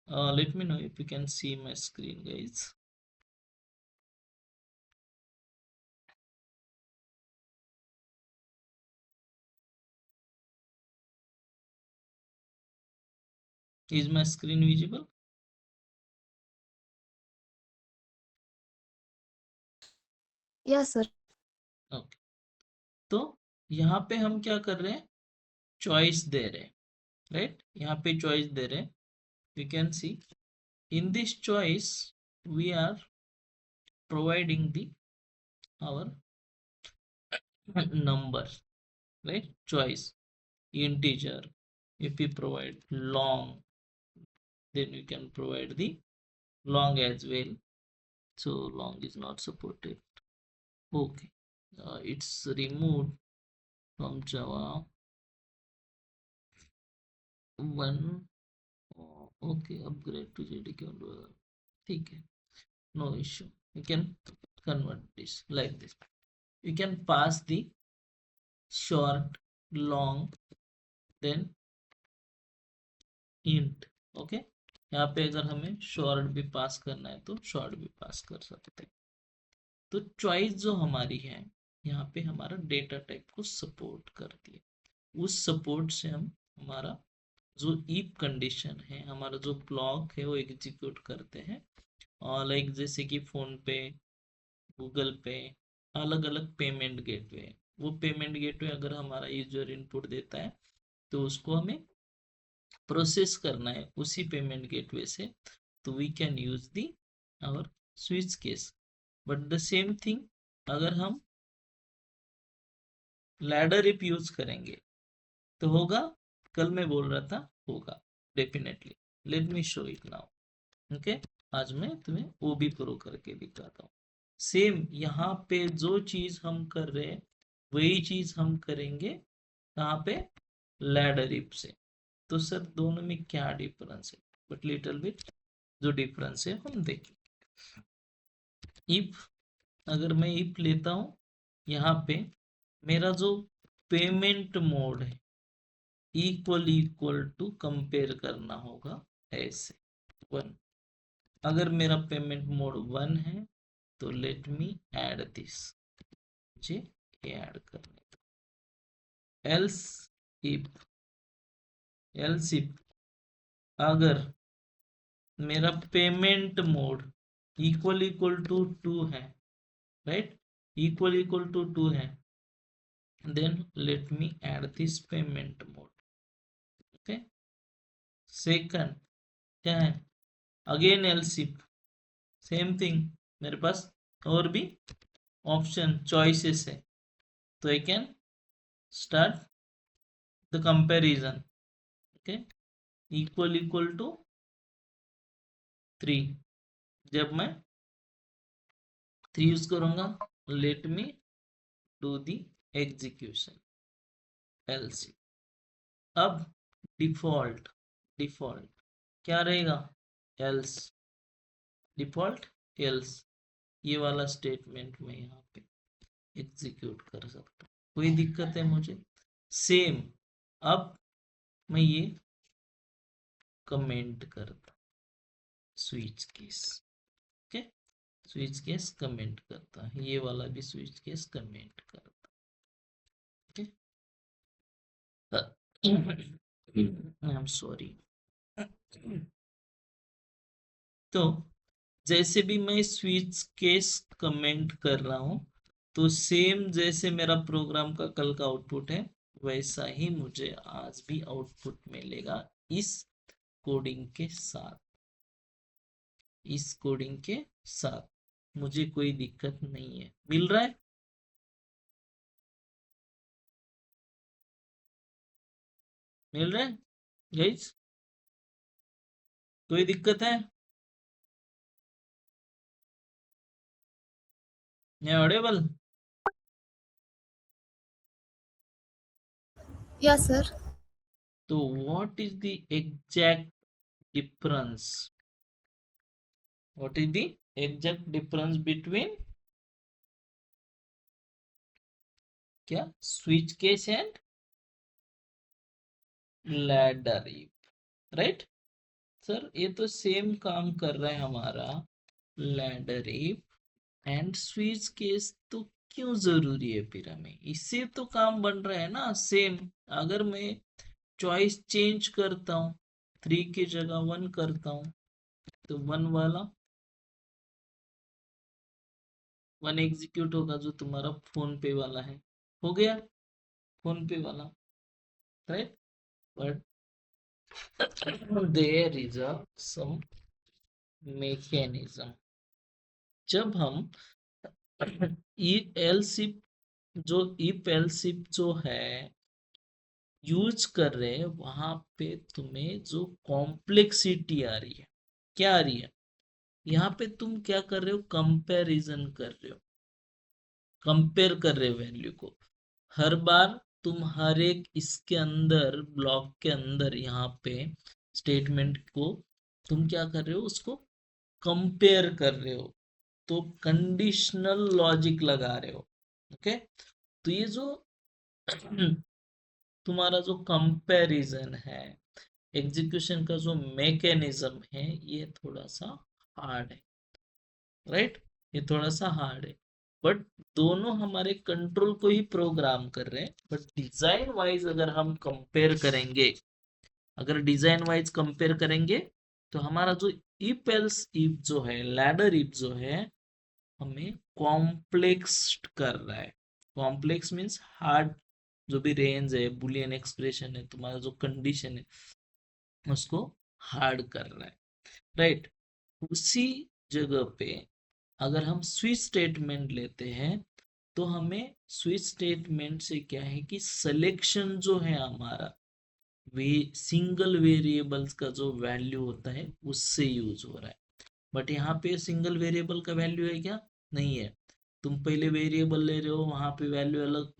Let me know if you can see my screen, guys. Is my screen visible? Yes sir. Okay, तो यहाँ पे हम क्या कर रहे हैं, चॉइस दे रहे हैं, राइट? यहाँ पे चॉइस दे रहे हैं. You can see in this choice we are providing the our number, right? Choice integer. If we provide long, then we can provide the long as well. So long is not supported. Okay, it's removed from Java 1. Okay, upgrade to JDK. ठीक है, no issue. You can convert this like this. You can pass the short, long, then int. Okay, यहाँ पे अगर हमें short भी पास करना है तो शॉर्ट भी पास कर सकते हैं. तो चॉइस जो हमारी है यहाँ पे हमारा डेटा टाइप को सपोर्ट करती है. उस सपोर्ट से हम हमारा जो इफ कंडीशन है, हमारा जो ब्लॉक है वो एग्जीक्यूट करते हैं. और लाइक जैसे कि फोन पे, गूगल पे, अलग अलग पेमेंट गेटवे. वो पेमेंट गेटवे अगर हमारा यूजर इनपुट देता है तो उसको हमें प्रोसेस करना है उसी पेमेंट गेटवे से, तो we can use the our switch case. But the same thing अगर हम लैडर इफ यूज करेंगे तो होगा, कल मैं बोल रहा था होगा definitely. Let me show it now. Okay, आज मैं तुम्हें वो भी प्रो करके दिखाता हूँ. सेम यहाँ पे जो चीज हम कर रहे हैं वही चीज हम करेंगे कहाँ पे, लैडर इफ से. तो सर दोनों में क्या डिफरेंस है, बट लिटिल बिट जो डिफरेंस है हम देखें. इफ अगर मैं इफ लेता हूं, यहाँ पे मेरा जो पेमेंट मोड है इक्वल इक्वल टू कंपेयर करना होगा ऐसे 1. अगर मेरा पेमेंट मोड 1 है तो लेट मी ऐड दिस, मुझे ऐड करने दो. एल्स इफ अगर मेरा पेमेंट मोड इक्वल टू 2 है, राइट? इक्वल टू 2 है, then let me add this payment mode. Okay, second क्या है, again else if same thing. मेरे पास और भी ऑप्शन चॉइसेस है, तो I can start the comparison. Okay, equal to 3. जब मैं 3 यूज करूंगा, let me do the execution else. अब डिफॉल्ट डिफॉल्ट क्या रहेगा, else. डिफॉल्ट एल्स, ये वाला स्टेटमेंट में यहाँ पे एग्जीक्यूट कर सकता हूँ. कोई दिक्कत है मुझे? सेम. अब मैं ये कमेंट करता, switch case. Okay, switch case comment करता, ये वाला भी स्विच केस कमेंट करता. Okay, I am sorry. तो जैसे भी मैं स्विच केस कमेंट कर रहा हूं, तो सेम जैसे मेरा प्रोग्राम का कल का आउटपुट है वैसा ही मुझे आज भी आउटपुट मिलेगा इस कोडिंग के साथ. इस कोडिंग के साथ मुझे कोई दिक्कत नहीं है. मिल रहा है? मिल रहा है गाइस? कोई दिक्कत है? ऑडिबल? Yes sir. तो what is the exact difference? What is the exact difference between क्या, switch case and ladder if, right? Sir ये तो सेम काम कर रहा है हमारा ladder if and switch case, तो क्यों जरूरी है फिर हमें? इससे तो काम बन रहा है ना सेम। अगर मैं चॉइस चेंज करता हूँ, 3 की जगह 1 करता हूँ, तो 1 वाला 1 एग्जीक्यूट होगा जो तुम्हारा फोन पे वाला है, हो गया फोन पे वाला, right? But there is a some mechanism. जब हम ई एल जो इफ एल्सिफ जो है यूज कर रहे हैं, वहां पे तुम्हें जो कॉम्प्लेक्सिटी आ रही है, क्या आ रही है? यहाँ पे तुम क्या कर रहे हो? कंपैरिजन कर रहे हो, कंपेयर कर रहे हो वैल्यू को। हर बार तुम हर एक इसके अंदर ब्लॉक के अंदर यहाँ पे स्टेटमेंट को तुम क्या कर रहे हो? उसको कंपेयर कर रहे हो, तो कंडीशनल लॉजिक लगा रहे हो। ओके, तो ये जो तुम्हारा जो कंपैरिजन है, एग्जीक्यूशन का जो मैकेनिज्म है, ये थोड़ा सा हार्ड है, राइट? ये थोड़ा सा हार्ड है, बट दोनों हमारे कंट्रोल को ही प्रोग्राम कर रहे हैं। बट डिजाइन वाइज अगर हम कंपेयर करेंगे, अगर डिजाइन वाइज कंपेयर करेंगे, तो हमारा जो इफ एल्स इफ जो है, लैडर इफ जो है, हमें कॉम्प्लेक्स कर रहा है। कॉम्प्लेक्स मीन्स हार्ड, जो भी रेंज है, बुलियन एक्सप्रेशन है, तुम्हारा जो कंडीशन है, उसको हार्ड कर रहा है, राइट? उसी जगह पे अगर हम स्विच स्टेटमेंट लेते हैं, तो हमें स्विच स्टेटमेंट से क्या है कि सिलेक्शन जो है हमारा, वे सिंगल वेरिएबल्स का जो वैल्यू होता है उससे यूज हो रहा है। बट यहाँ पे सिंगल वेरिएबल का वैल्यू है क्या? नहीं है। तुम पहले वेरिएबल ले रहे हो, वहां पे वैल्यू अलग,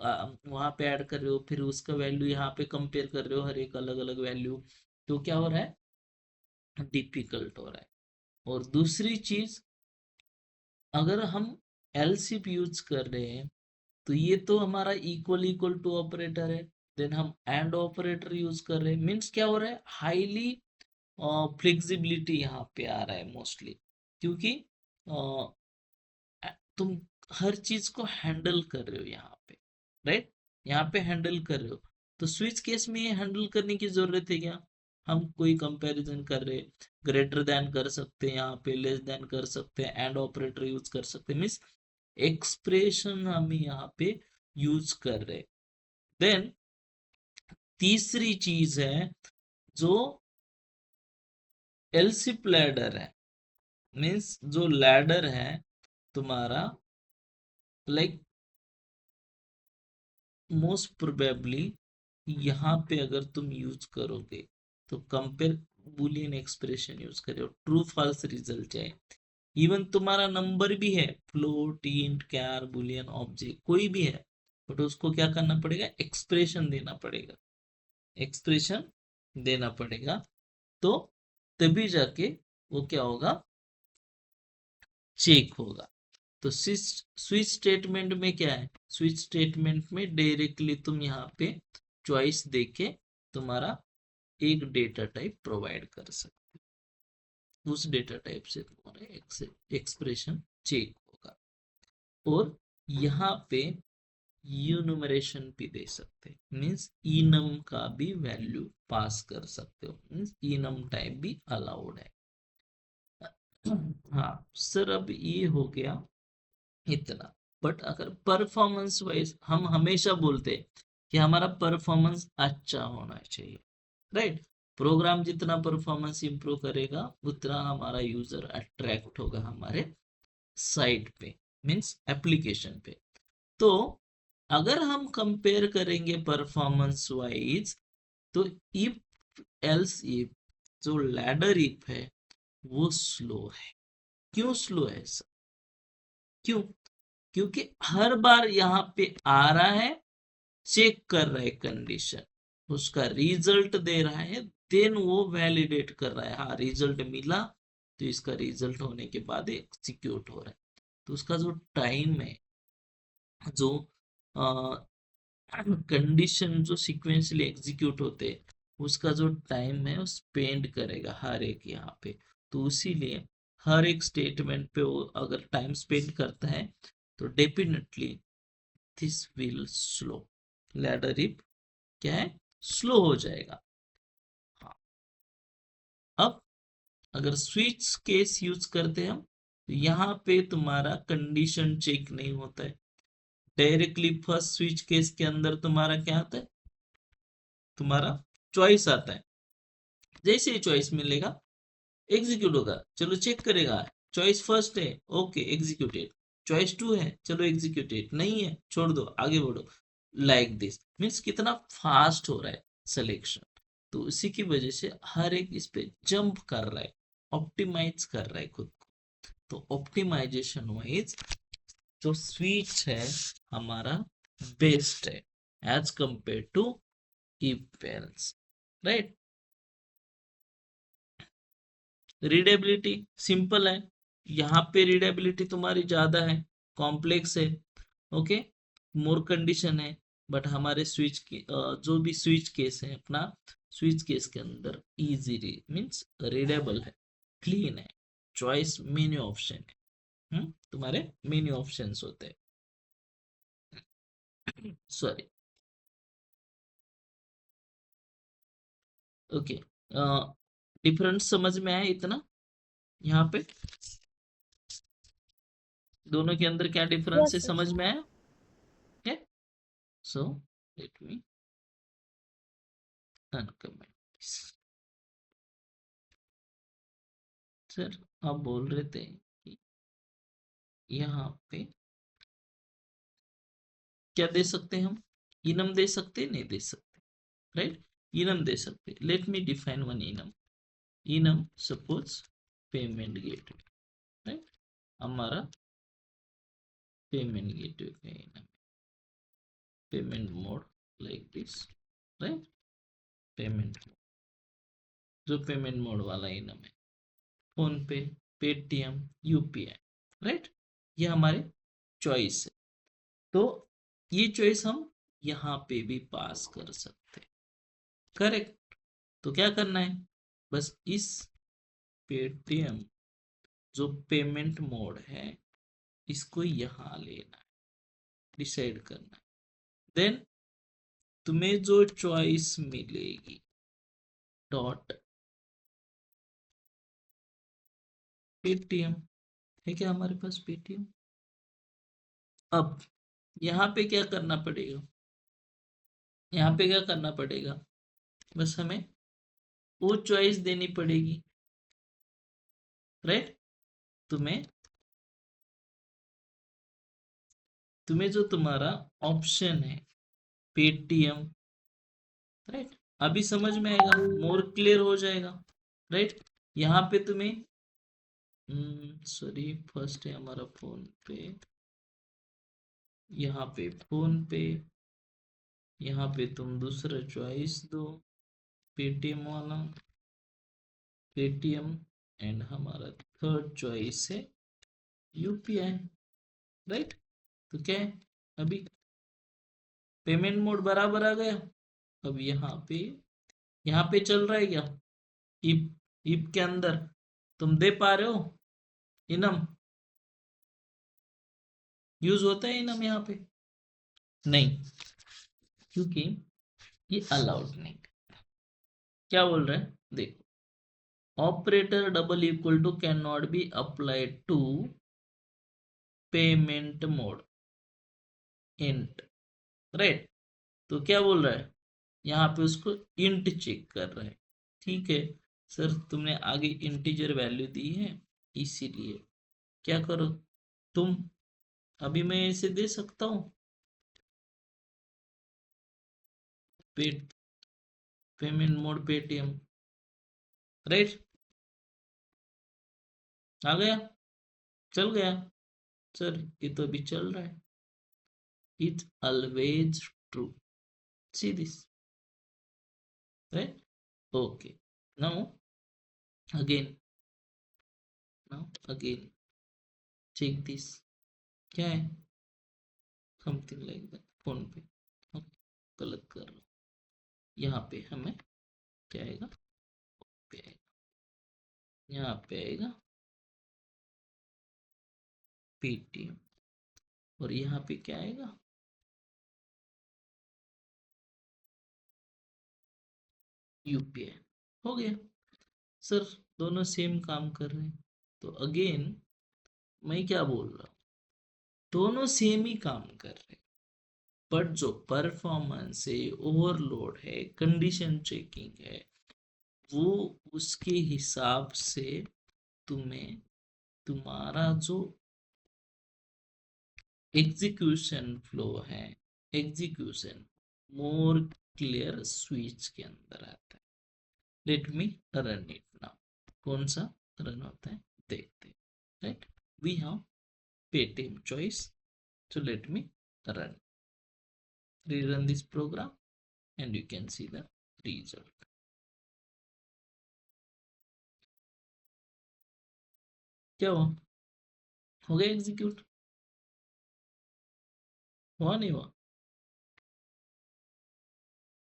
वहां पे ऐड कर रहे हो, फिर उसका वैल्यू यहाँ पे कंपेयर कर रहे हो, हर एक अलग अलग वैल्यू, तो क्या हो रहा है? डिफिकल्ट हो रहा है। और दूसरी चीज, अगर हम एलसीफ यूज कर रहे हैं, तो ये तो हमारा इक्वल इक्वल टू ऑपरेटर है। देन हम एंड ऑपरेटर यूज कर रहे हैं, मीन्स क्या हो रहा है? हाईली फ्लेक्सिबिलिटी यहाँ पे आ रहा है मोस्टली, क्योंकि तुम हर चीज को हैंडल कर रहे हो यहाँ पे, राइट? यहाँ पे हैंडल कर रहे हो, तो स्विच केस में ये हैंडल करने की जरूरत है क्या? हम कोई कंपैरिजन कर रहे हैं, ग्रेटर देन कर सकते हैं, यहाँ पे लेस देन कर सकते हैं, एंड ऑपरेटर यूज कर सकते हैं, मीन्स एक्सप्रेशन हम यहाँ पे यूज कर रहे हैं। देन तीसरी चीज है जो एलसिफ लैडर है, मीन्स जो लैडर है तुम्हारा, लाइक मोस्ट प्रोबेबली यहाँ पे अगर तुम यूज करोगे, तो कंपेयर बुलियन एक्सप्रेशन यूज करे, ट्रू फॉल्स रिजल्ट जाए। इवन तुम्हारा नंबर भी है, फ्लोट, इंट, कैर, बुलियन, ऑब्जेक्ट, कोई भी है, बट उसको क्या करना पड़ेगा? एक्सप्रेशन देना पड़ेगा, एक्सप्रेशन देना पड़ेगा, तो तभी जाके वो क्या होगा? चेक होगा। तो स्विच स्टेटमेंट में क्या है? स्विच स्टेटमेंट में डायरेक्टली तुम यहाँ पे चॉइस देके तुम्हारा एक डेटा टाइप प्रोवाइड कर सकते हो, उस डेटा टाइप से तुम्हारा एक्सप्रेशन चेक होगा। और यहाँ पे यूनुमरेशन भी दे सकते हैं, मीन्स इनम का भी वैल्यू पास कर सकते हो, मीन्स इनम टाइप भी अलाउड है। हाँ सर, अब ये हो गया इतना। बट अगर परफॉर्मेंस वाइज, हम हमेशा बोलते हैं कि हमारा परफॉर्मेंस अच्छा होना चाहिए, राइट? प्रोग्राम जितना परफॉर्मेंस इंप्रूव करेगा, उतना हमारा यूजर अट्रैक्ट होगा हमारे साइट पे, मीन्स एप्लीकेशन पे। तो अगर हम कंपेयर करेंगे परफॉर्मेंस वाइज, तो इफ एल्स इफ जो लैडर इफ है वो स्लो है। क्यों स्लो है सर? क्यों? क्योंकि हर बार यहाँ पे आ रहा है, चेक कर रहा है कंडीशन, उसका रिजल्ट दे रहा है, देन वो वैलिडेट कर रहा है, हाँ रिजल्ट मिला, तो इसका रिजल्ट होने के बाद एग्जीक्यूट हो रहा है। तो उसका जो टाइम है, जो कंडीशन जो सिक्वेंशली एग्जीक्यूट होते हैं, उसका जो टाइम है वो स्पेंड करेगा हर एक यहाँ पे। तो इसीलिए हर एक स्टेटमेंट पे वो अगर टाइम स्पेंड करता है तो definitely this will slow, ladder if क्या है, स्लो हो जाएगा। हाँ, अब अगर स्विच केस यूज करते हैं हम तो यहाँ पे तुम्हारा कंडीशन चेक नहीं होता है, डायरेक्टली फर्स्ट स्विच केस के अंदर तुम्हारा क्या आता है, तुम्हारा चॉइस आता है। जैसे ही चॉइस मिलेगा एग्जीक्यूट होगा, चलो चेक करेगा, चॉइस फर्स्ट है ओके एग्जीक्यूटेड, चॉइस टू है चलो एग्जीक्यूटेड, नहीं है छोड़ दो आगे बढ़ो। लाइक दिस मीन्स कितना फास्ट हो रहा है सिलेक्शन। तो उसी की वजह से हर एक इस पे जंप कर रहा है, ऑप्टिमाइज कर रहा है खुद को। तो ऑप्टिमाइजेशन वाइज जो स्विच है हमारा बेस्ट है as compare to if else, right. Readability simple है, यहाँ पे रीडेबिलिटी तुम्हारी ज्यादा है, कॉम्प्लेक्स है, ओके, मोर कंडीशन है। बट हमारे स्विच के जो भी स्विच केस है अपना, स्विच केस के अंदर इजी मीन्स रीडेबल है, क्लीन है, चॉइस मेन्यू ऑप्शन है, तुम्हारे मेन्यू ऑप्शंस होते हैं। सॉरी, ओके, डिफरेंस समझ में आया इतना यहाँ पे, दोनों के अंदर क्या डिफरेंस है Yes, sir. समझ में आया। Okay, so let me uncomment this. Sir आप बोल रहे थे कि यहाँ पे क्या दे सकते हैं हम, इनम दे सकते नहीं दे सकते, राइट, इनम दे सकते। Let me define one enum. Enum suppose payment gateway, right, हमारा पेमेंट गेटवे का enum, payment mode like this, right, payment जो पेमेंट मोड वाला इनम है, फोन पे, पेटीएम, यूपीआई, राइट, ये हमारे चॉइस है। तो ये चॉइस हम यहाँ पे भी पास कर सकते हैं, करेक्ट। तो क्या करना है, बस इस पेटीएम जो पेमेंट मोड है इसको यहाँ लेना है, डिसाइड करना है, देन तुम्हें जो चॉइस मिलेगी डॉट पेटीएम, है क्या हमारे पास पेटीएम। अब यहाँ पे क्या करना पड़ेगा, यहाँ पे क्या करना पड़ेगा, बस हमें वो चॉइस देनी पड़ेगी, राइट। तुम्हें तुम्हें जो तुम्हारा ऑप्शन है पेटीएम, राइट, अभी समझ में आएगा, मोर क्लियर हो जाएगा, राइट। यहाँ पे तुम्हें सॉरी फर्स्ट है हमारा फोन पे, यहाँ पे फोन पे, यहाँ पे तुम दूसरा चॉइस दो पेटीएम वाला, पेटीएम, एंड हमारा थर्ड चॉइस है यूपीआई, राइट। तो क्या है, अभी पेमेंट मोड बराबर आ गया। अब यहाँ पे चल रहा है क्या, इफ इफ के अंदर तुम दे पा रहे हो इनम, यूज होता है इनम यहाँ पे, नहीं, क्योंकि ये अलाउड नहीं। क्या बोल रहे हैं देखो, operator double equal to can not be applied to payment mode int, right. तो क्या बोल रहा है, यहाँ पे उसको इंट चेक कर रहा है, ठीक है सर तुमने आगे इंटीजर वैल्यू दी है इसीलिए क्या करो तुम, अभी मैं इसे दे सकता हूँ पे, पेमेंट मोड पेटीएम, राइट, आ गया, चल गया, सर ये तो अभी चल रहा है, it's always true, see this, right, okay, now again, now again check this, क्या है, समथिंग लाइक दैट, फोन पे, गलत कर रहा हूँ, यहाँ पे हमें क्या आएगा, पे आएगा, यहाँ पे आएगा पेटीएम, और यहाँ पे क्या आएगा, यूपीआई। हो गया सर, दोनों सेम काम कर रहे हैं। तो अगेन मैं क्या बोल रहा हूँ, दोनों सेम ही काम कर रहे हैं, बट जो परफॉर्मेंस है, ओवरलोड है, कंडीशन चेकिंग है, वो उसके हिसाब से तुम्हें तुम्हारा जो एग्जीक्यूशन फ्लो है, एग्जीक्यूशन मोर क्लियर स्विच के अंदर आता है। Let me run it now. कौन सा रन होता है देखते हैं, राइट। We have Paytm choice, so let me rerun this program and you can see the result. क्या हुआ, हो गया एग्जीक्यूट, हुआ नहीं हुआ।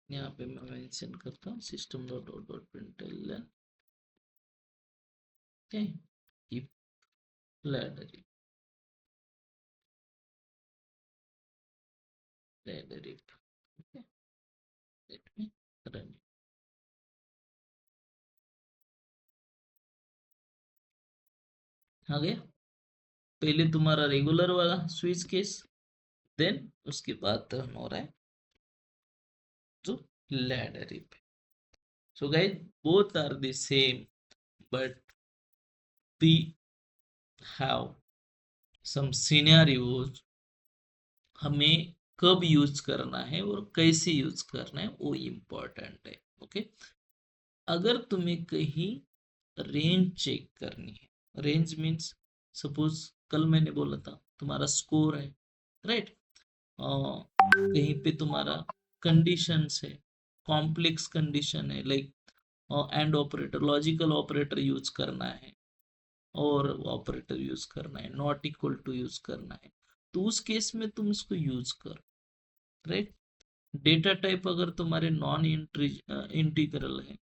यहाँ पे मैं मेंशन करता हूँ system dot out dot println, okay, if ladder if, okay, let me run it. आ गया, पहले तुम्हारा रेगुलर वाला स्विच केस, देन उसके बाद टर्न हो रहा है जो ladder if. So guys, both are the same, but we have some scenarios, हमें कब यूज करना है और कैसे यूज करना है वो इम्पोर्टेंट है। ओके, अगर तुम्हें कहीं रेंज चेक करनी है, रेंज मीन्स सपोज कल मैंने बोला था तुम्हारा स्कोर है, राइट, कहीं पे तुम्हारा कंडीशंस है, कॉम्प्लेक्स कंडीशन है, like and operator, logical operator use करना है और ऑपरेटर यूज करना है, नॉट इक्वल टू यूज करना है, तो उस केस में तुम इसको यूज करो, राइट। डेटा टाइप अगर तुम्हारे नॉन इंटीग्रल है,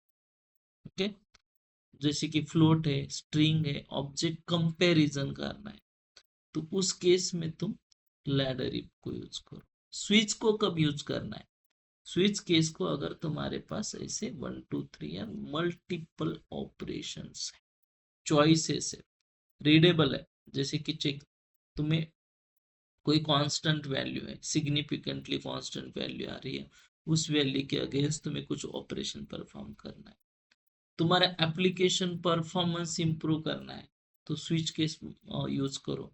ओके, जैसे कि फ्लोट है, स्ट्रिंग है, ऑब्जेक्ट कंपैरिजन करना है, तो उस केस में तुम लैडर इफ को यूज करो। स्विच को कब यूज करना है, स्विच केस को अगर तुम्हारे पास ऐसे 1 2 3 या मल्टीपल ऑपरेशंस है, चॉइसेस है, रीडेबल है, जैसे कि चेक, तुम्हें कोई कांस्टेंट वैल्यू है, सिग्निफिकेंटली कांस्टेंट वैल्यू आ रही है, उस वैल्यू के अगेंस्ट तुम्हें कुछ ऑपरेशन परफॉर्म करना है, तुम्हारा एप्लीकेशन परफॉर्मेंस इंप्रूव करना है, तो स्विच केस यूज करो,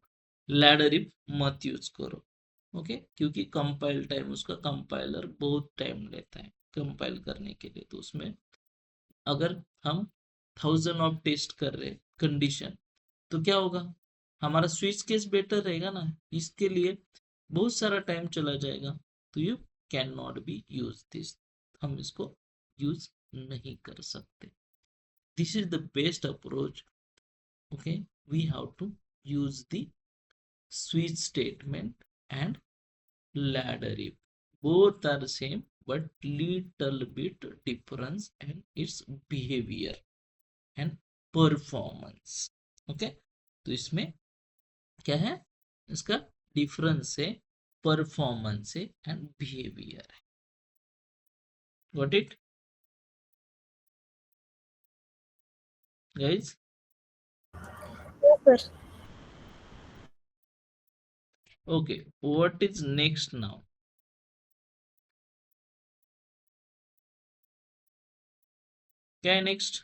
लैडर इफ मत यूज करो। ओके, क्योंकि कंपाइल टाइम, उसका कंपाइलर बहुत टाइम लेता है कंपाइल करने के लिए, तो उसमें अगर हम 1000 ऑफ टेस्ट कर रहे कंडीशन, तो क्या होगा, हमारा स्विच केस बेटर रहेगा ना, इसके लिए बहुत सारा टाइम चला जाएगा, तो you can not be use this, हम इसको यूज नहीं कर सकते। This is the best approach. Okay, we have to use the switch statement and ladder if, both are same but little bit difference and its behavior and performance। Okay, तो इसमें क्या है, इसका डिफरेंस है, performance है and behaviour है। Got it guys? Yes, sir. Okay, what is next now? क्या है नेक्स्ट?